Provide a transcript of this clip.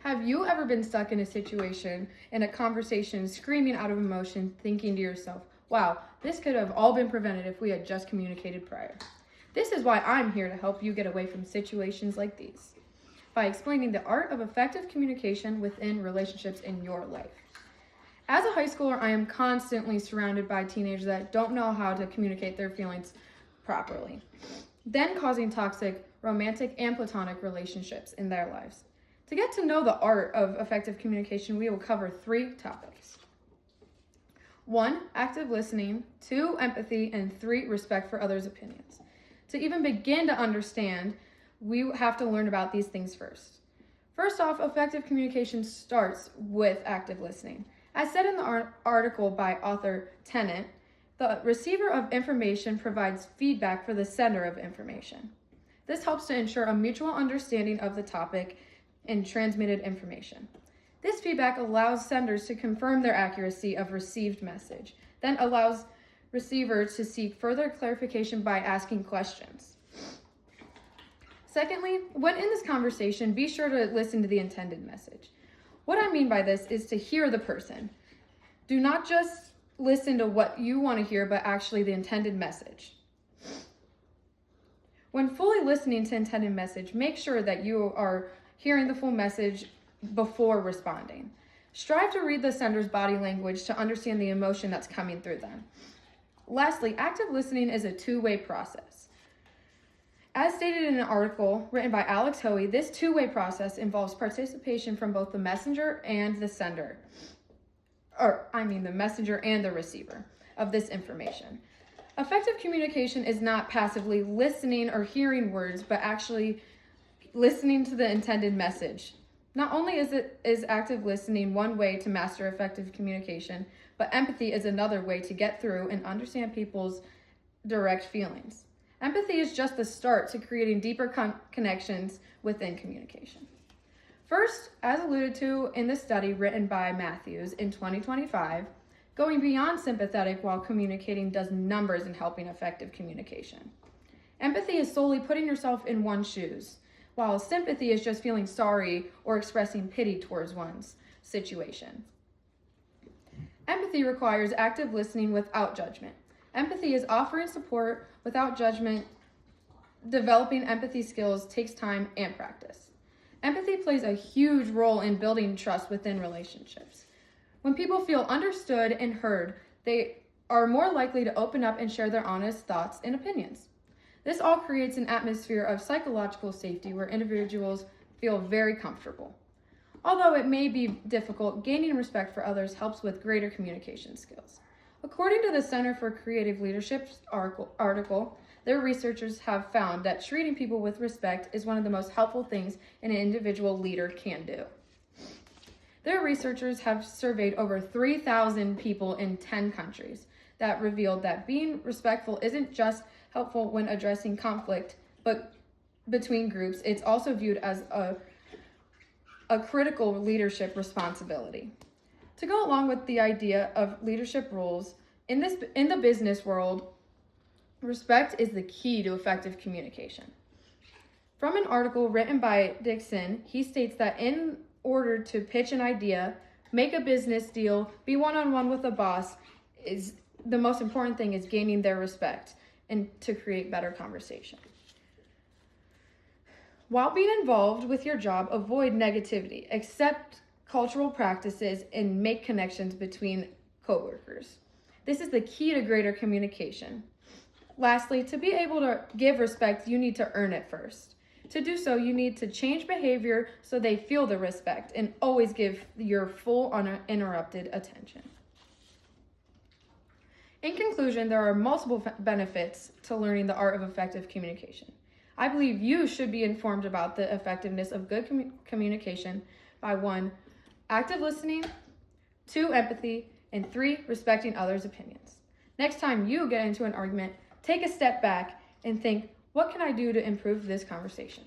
Have you ever been stuck in a situation, in a conversation, screaming out of emotion, thinking to yourself, wow, this could have all been prevented if we had just communicated prior? This is why I'm here to help you get away from situations like these, by explaining the art of effective communication within relationships in your life. As a high schooler, I am constantly surrounded by teenagers that don't know how to communicate their feelings properly, then causing toxic romantic and platonic relationships in their lives. To get to know the art of effective communication, we will cover 3 topics. 1, active listening, 2, empathy, and 3, respect for others' opinions. To even begin to understand, we have to learn about these things first. First off, effective communication starts with active listening. As said in the article by author Tennant, the receiver of information provides feedback for the sender of information. This helps to ensure a mutual understanding of the topic and transmitted information. This feedback allows senders to confirm their accuracy of received message, then allows receivers to seek further clarification by asking questions. Secondly, when in this conversation, be sure to listen to the intended message. What I mean by this is to hear the person. Do not just listen to what you want to hear, but actually the intended message. When fully listening to intended message, make sure that you are hearing the full message before responding. Strive to read the sender's body language to understand the emotion that's coming through them. Lastly, active listening is a 2-way process. As stated in an article written by Alex Hoey, this 2-way process involves participation from both the messenger and the sender, the messenger and the receiver of this information. Effective communication is not passively listening or hearing words, but actually listening to the intended message. Not only is active listening one way to master effective communication, but empathy is another way to get through and understand people's direct feelings. Empathy is just the start to creating deeper connections within communication. First, as alluded to in the study written by Matthews in 2025, going beyond sympathetic while communicating does numbers in helping effective communication. Empathy is solely putting yourself in one's shoes, while sympathy is just feeling sorry or expressing pity towards one's situation. Empathy requires active listening without judgment. Empathy is offering support without judgment. Developing empathy skills takes time and practice. Empathy plays a huge role in building trust within relationships. When people feel understood and heard, they are more likely to open up and share their honest thoughts and opinions. This all creates an atmosphere of psychological safety where individuals feel very comfortable. Although it may be difficult, gaining respect for others helps with greater communication skills. According to the Center for Creative Leadership's article, their researchers have found that treating people with respect is one of the most helpful things an individual leader can do. Their researchers have surveyed over 3,000 people in 10 countries that revealed that being respectful isn't just helpful when addressing conflict, but between groups, it's also viewed as a critical leadership responsibility. To go along with the idea of leadership roles, in the business world, respect is the key to effective communication. From an article written by Dixon, he states that in order to pitch an idea, make a business deal, be one-on-one with a boss, is the most important thing is gaining their respect and to create better conversation. While being involved with your job, avoid negativity, accept cultural practices, and make connections between coworkers. This is the key to greater communication. Lastly, to be able to give respect, you need to earn it first. To do so, you need to change behavior so they feel the respect and always give your full uninterrupted attention. In conclusion, there are multiple benefits to learning the art of effective communication. I believe you should be informed about the effectiveness of good communication by 1, active listening, 2, empathy, and 3, respecting others' opinions. Next time you get into an argument, take a step back and think, what can I do to improve this conversation?